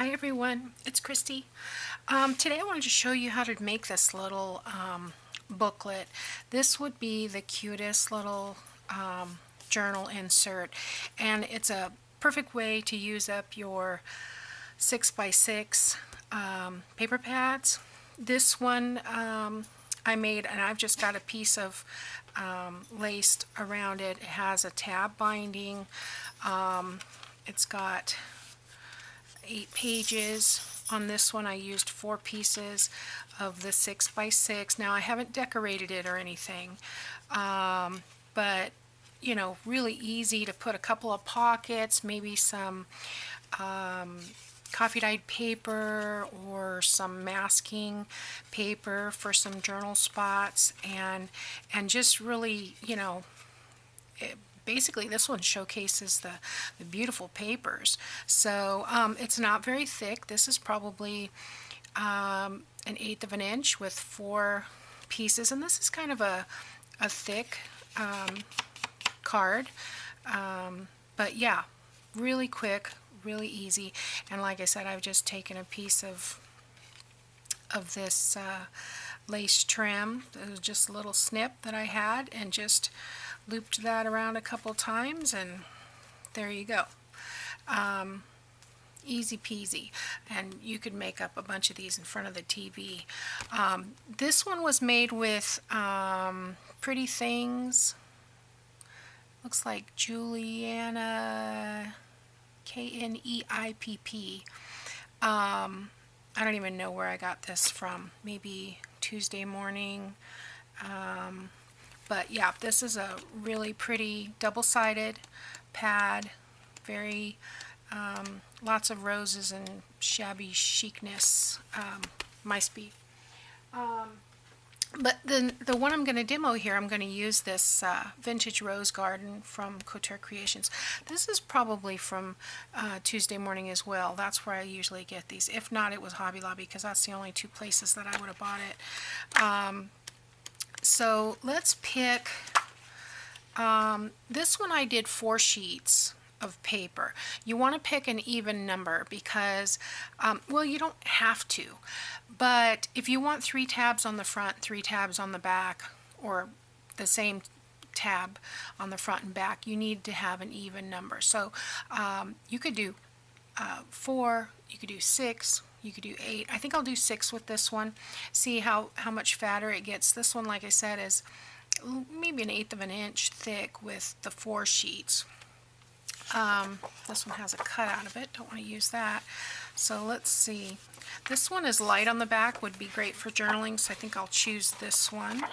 Hi everyone, it's Kristi. Today I wanted to show you how to make this little booklet. This would be the cutest little journal insert, and it's a perfect way to use up your 6x6 paper pads. This one I made, and I've just got a piece of laced around it. It has a tab binding. It's got 8 pages. On this one I used 4 pieces of the 6x6. Now I haven't decorated it or anything, but you know, really easy to put a couple of pockets, maybe some coffee dyed paper or some masking paper for some journal spots, and just really, you know, basically this one showcases the beautiful papers. So it's not very thick. This is probably 1/8 of an inch with 4 pieces, and this is kind of a thick card, but yeah, really quick, really easy. And like I said, I've just taken a piece of this lace trim. It was just a little snip that I had, and just looped that around a couple times, and there you go. Easy peasy, and you could make up a bunch of these in front of the TV. This one was made with Pretty Things. Looks like Juliana, Kneip. I don't even know where I got this from. Maybe Tuesday Morning. But yeah, this is a really pretty double-sided pad. Very lots of roses and shabby chicness. My speed. But the one I'm going to demo here, I'm going to use this Vintage Rose Garden from Couture Creations. This is probably from Tuesday Morning as well. That's where I usually get these. If not, it was Hobby Lobby, because that's the only 2 places that I would have bought it. So let's pick, this one I did 4 sheets of paper. You want to pick an even number because, well, you don't have to, but if you want 3 tabs on the front, 3 tabs on the back, or the same tab on the front and back, you need to have an even number. So you could do 4, you could do 6, you could do 8. I think I'll do 6 with this one. See how much fatter it gets. This one, like I said, is maybe 1/8 of an inch thick with the 4 sheets. This one has a cut out of it. Don't want to use that. So let's see. This one is light on the back. Would be great for journaling, so I think I'll choose this one.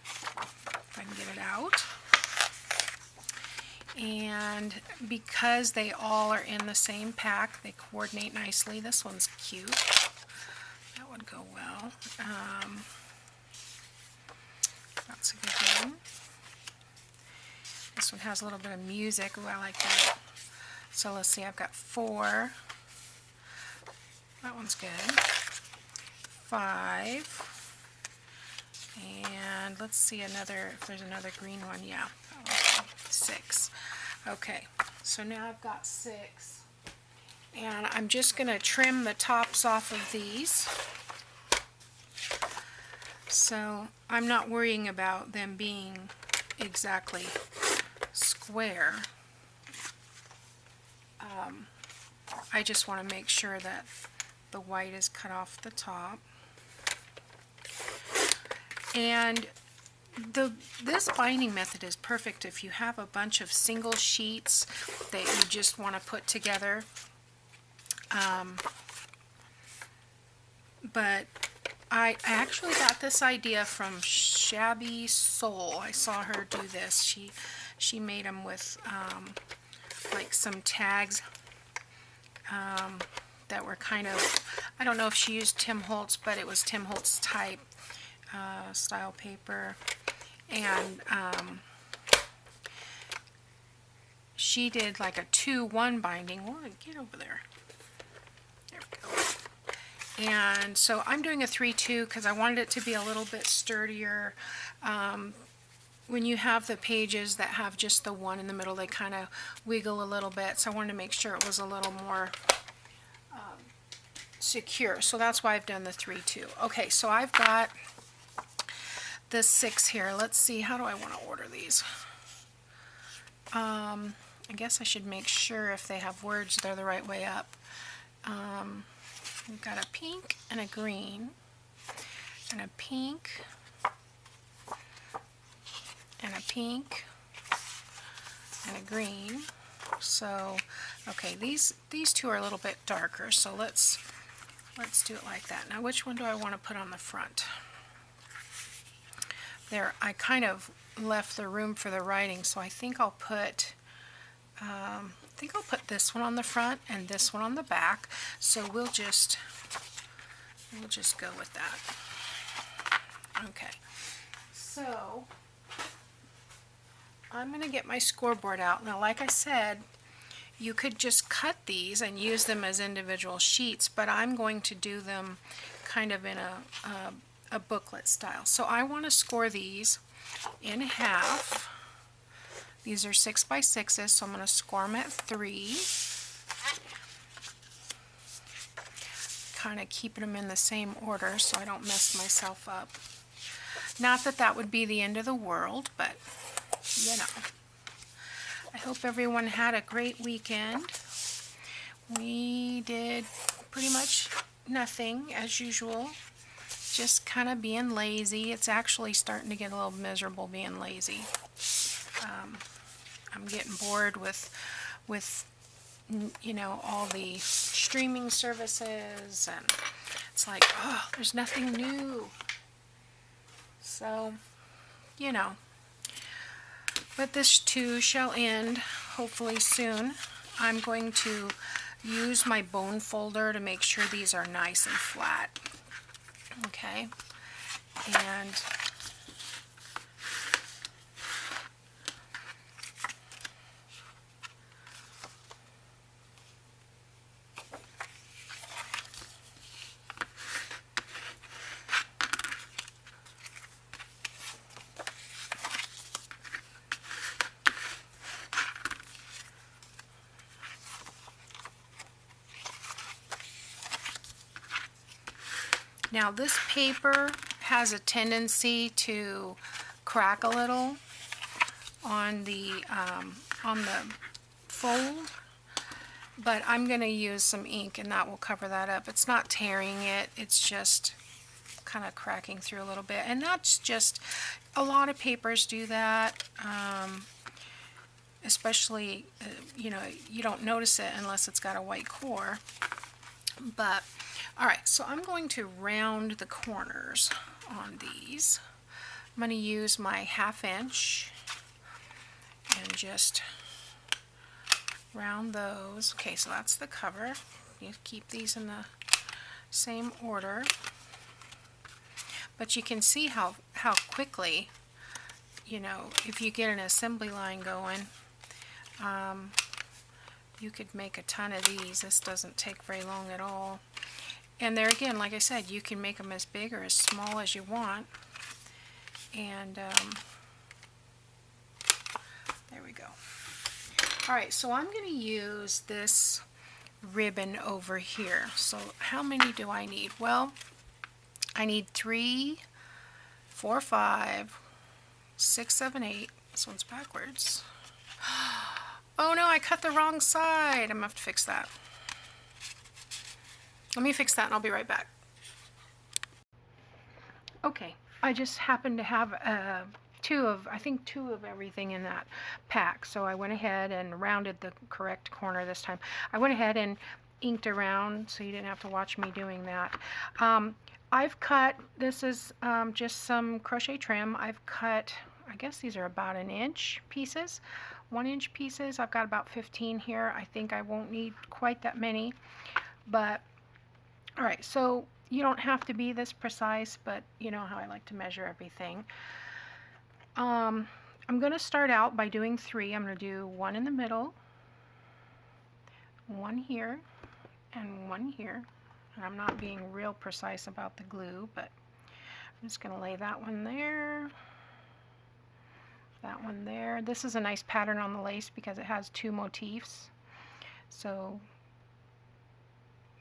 If I can get it out. And because they all are in the same pack, they coordinate nicely. This one's cute. That would go well. That's a good one. This one has a little bit of music. Ooh, I like that. So let's see, I've got 4. That one's good. 5. And let's see another, if there's another green one. Yeah, that one's good. 6. Okay, so now I've got 6. And I'm just going to trim the tops off of these. So I'm not worrying about them being exactly square. I just want to make sure that the white is cut off the top. And this binding method is perfect if you have a bunch of single sheets that you just want to put together. But I actually got this idea from Shabby Soul. I saw her do this. She made them with like some tags that were kind of, I don't know if she used Tim Holtz, but it was Tim Holtz type style paper. And she did like a 2-1 binding. Oh, get over there. There we go. And so I'm doing a 3-2 because I wanted it to be a little bit sturdier. When you have the pages that have just the 1 in the middle, they kind of wiggle a little bit, so I wanted to make sure it was a little more secure. So that's why I've done the 3 too. Okay, so I've got the 6 here. Let's see, how do I want to order these? I guess I should make sure if they have words they're the right way up. We've got a pink and a green and a pink and a pink and a green. So okay, these two are a little bit darker, so let's do it like that. Now which one do I want to put on the front? There, I kind of left the room for the writing, so I think I'll put this one on the front and this one on the back. So we'll just go with that. Okay, so I'm going to get my scoreboard out. Now, like I said, you could just cut these and use them as individual sheets, but I'm going to do them kind of in a booklet style. So I want to score these in half. These are 6 by 6s, so I'm going to score them at 3. Kind of keeping them in the same order so I don't mess myself up. Not that that would be the end of the world, but you know. I hope everyone had a great weekend. We did pretty much nothing as usual. Just kind of being lazy. It's actually starting to get a little miserable being lazy. I'm getting bored with you know, all the streaming services, and it's like, oh, there's nothing new. So, you know, but this too shall end hopefully soon. I'm going to use my bone folder to make sure these are nice and flat. Okay, and now this paper has a tendency crack a little on the fold, but I'm going to use some ink and that will cover that up. It's not tearing it, it's just kind of cracking through a little bit, and that's just, a lot of papers do that, especially, you know, you don't notice it unless it's got a white core. But alright, so I'm going to round the corners on these. I'm going to use my 1/2 inch and just round those. Okay, so that's the cover. You keep these in the same order. But you can see how quickly, you know, if you get an assembly line going, you could make a ton of these. This doesn't take very long at all. And there again, like I said, you can make them as big or as small as you want. And there we go. Alright, so I'm going to use this ribbon over here. So how many do I need? Well, I need 3, 4, 5, 6, 7, 8. This one's backwards. Oh no, I cut the wrong side. I'm going to have to fix that. Let me fix that and I'll be right back. Okay, I just happened to have I think two of everything in that pack. So I went ahead and rounded the correct corner this time. I went ahead and inked around so you didn't have to watch me doing that. I've cut, this is just some crochet trim. I've cut, I guess these are about 1 inch pieces, 1 inch pieces. I've got about 15 here. I think I won't need quite that many, but alright, so you don't have to be this precise, but you know how I like to measure everything. I'm going to start out by doing 3. I'm going to do 1 in the middle, 1 here, and 1 here. And I'm not being real precise about the glue, but I'm just going to lay that one there, that one there. This is a nice pattern on the lace because it has 2 motifs, so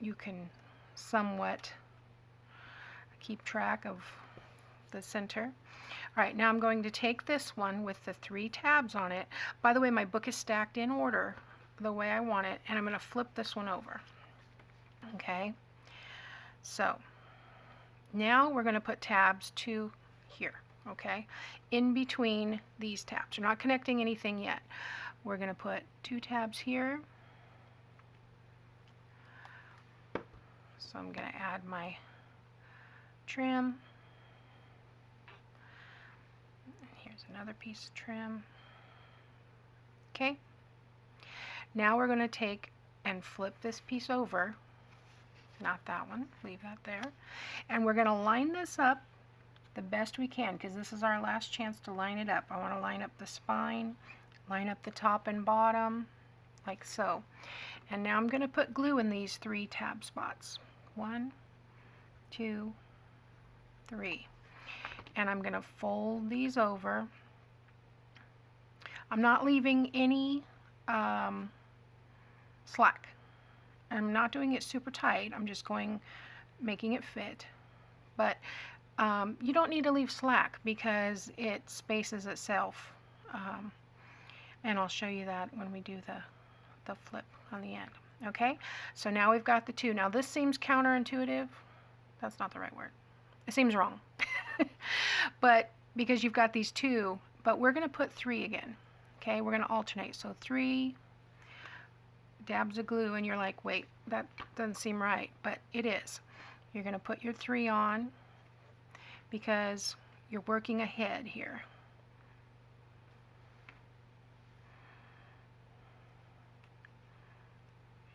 you can somewhat keep track of the center. All right, now I'm going to take this one with the 3 tabs on it. By the way, my book is stacked in order the way I want it, and I'm going to flip this one over. Okay, so now we're going to put tabs 2 here, okay, in between these tabs. We're not connecting anything yet. We're going to put 2 tabs here. So I'm going to add my trim. And here's another piece of trim. Okay. Now we're going to take and flip this piece over. Not that one. Leave that there. And we're going to line this up the best we can, because this is our last chance to line it up. I want to line up the spine, line up the top and bottom, like so. And now I'm going to put glue in these 3 tab spots. 1, 2, 3. And I'm going to fold these over. I'm not leaving any slack. I'm not doing it super tight. I'm just making it fit. But you don't need to leave slack because it spaces itself. And I'll show you that when we do the flip on the end. Okay, so now we've got the 2. Now this seems counterintuitive. That's not the right word. It seems wrong. But because you've got these 2, but we're going to put 3 again. Okay, we're going to alternate. So 3 dabs of glue, and you're like, wait, that doesn't seem right, but it is. You're going to put your 3 on because you're working ahead here.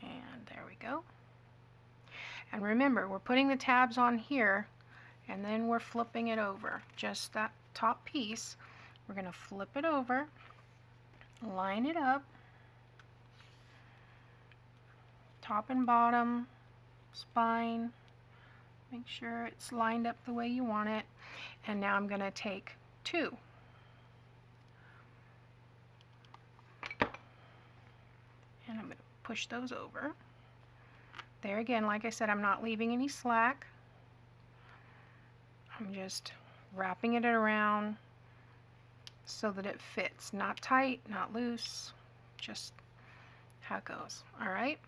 And there we go. And remember, we're putting the tabs on here, and then we're flipping it over. Just that top piece, we're going to flip it over, line it up, top and bottom, spine, make sure it's lined up the way you want it. And now I'm going to take 2. And I'm going to push those over. There again, like I said, I'm not leaving any slack. I'm just wrapping it around so that it fits. Not tight, not loose, just how it goes. All right.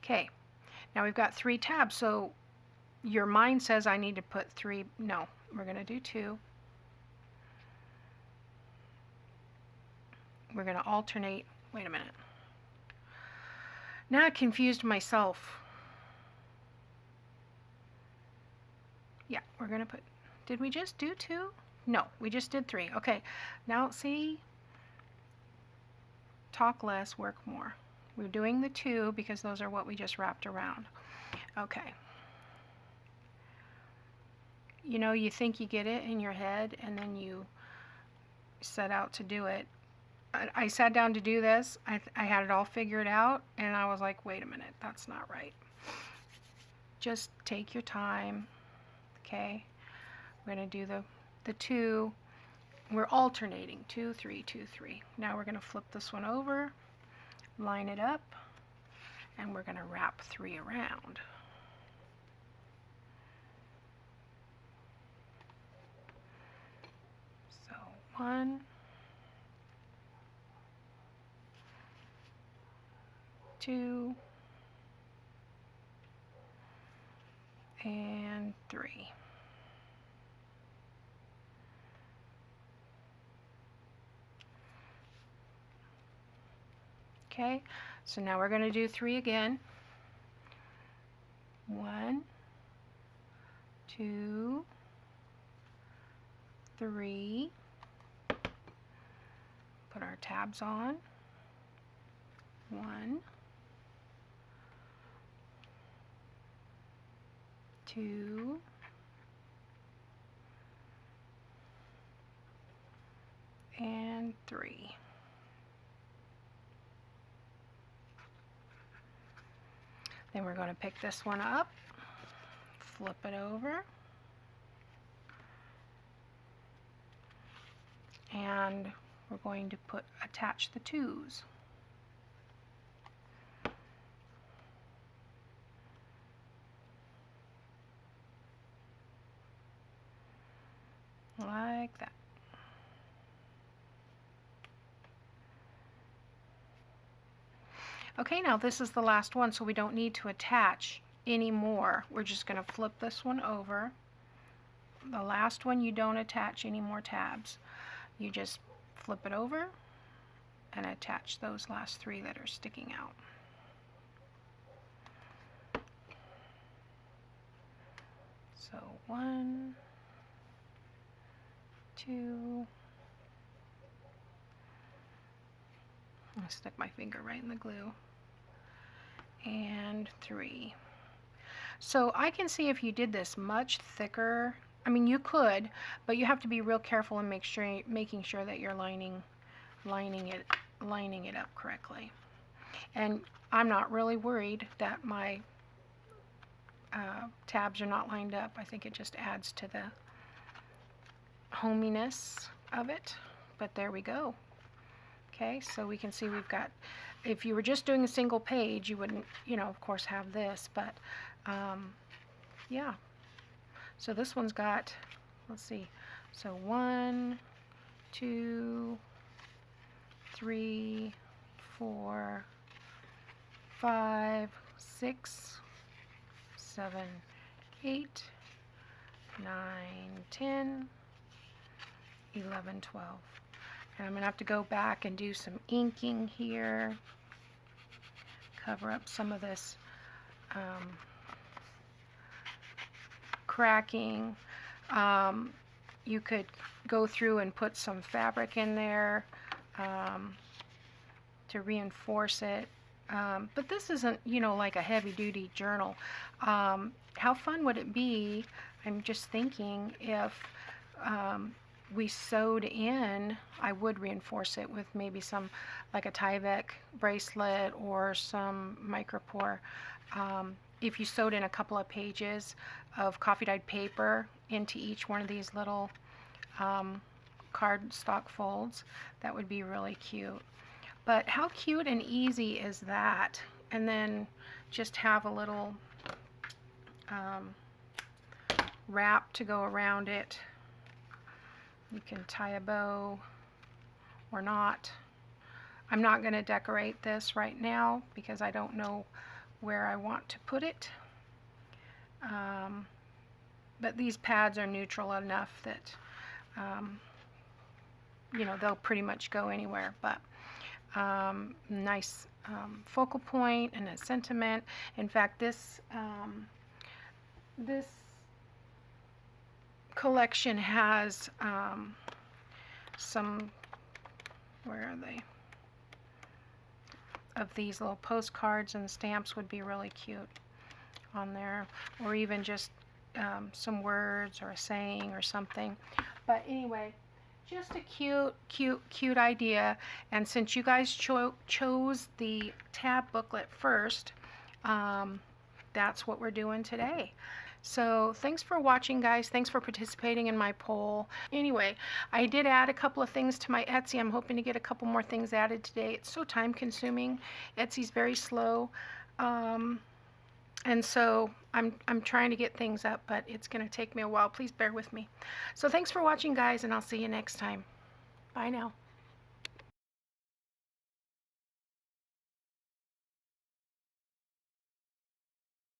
Okay, now we've got 3 tabs, so your mind says I need to put 3. No, we're going to do 2. We're going to alternate. Wait a minute. Now I confused myself. Yeah, we're going to put, did we just do 2? No, we just did 3. Okay, now see, talk less, work more. We're doing the 2 because those are what we just wrapped around. Okay. You know, you think you get it in your head and then you set out to do it. I sat down to do this. I had it all figured out, and I was like, wait a minute, that's not right. Just take your time. Okay. We're going to do the 2. We're alternating 2, 3, 2, 3. Now we're going to flip this one over, line it up, and we're going to wrap 3 around. So 1, 2, and 3. Okay, so now we're going to do 3 again. 1, 2, 3. Put our tabs on. 1, 2, and 3. Then we're going to pick this one up, flip it over, and we're going to attach the 2s. like that. Okay, now this is the last one, so we don't need to attach any more. We're just going to flip this one over. The last one, you don't attach any more tabs. You just flip it over and attach those last three that are sticking out. So 1, 2, I stuck my finger right in the glue, and 3. So I can see if you did this much thicker, I mean you could, but you have to be real careful and making sure that you're lining it up correctly. And I'm not really worried that my tabs are not lined up. I think it just adds to the hominess of it. But there we go. Okay, so we can see we've got, if you were just doing a single page, you wouldn't, you know, of course have this, but yeah. So this one's got, let's see, so 1, 2, 3, 4, 5, 6, 7, 8, 9, 10, 11, 12. And I'm going to have to go back and do some inking here, cover up some of this cracking. You could go through and put some fabric in there to reinforce it. But this isn't, you know, like a heavy-duty journal. How fun would it be, I'm just thinking, if we sewed in, I would reinforce it with maybe some, like a Tyvek bracelet or some micropore. If you sewed in a couple of pages of coffee-dyed paper into each one of these little cardstock folds, that would be really cute. But how cute and easy is that? And then just have a little wrap to go around it. You can tie a bow or not. I'm not going to decorate this right now because I don't know where I want to put it. But these pads are neutral enough that you know, they'll pretty much go anywhere. But nice focal point and a sentiment. In fact, this collection has some, where are they, of these little postcards, and stamps would be really cute on there, or even just some words or a saying or something. But anyway, just a cute idea. And since you guys chose the tab booklet first, that's what we're doing today. So thanks for watching, guys. Thanks for participating in my poll. Anyway, I did add a couple of things to my Etsy. I'm hoping to get a couple more things added today. It's so time consuming. Etsy's very slow. And so I'm trying to get things up, but it's going to take me a while. Please bear with me. So thanks for watching, guys, and I'll see you next time. Bye now.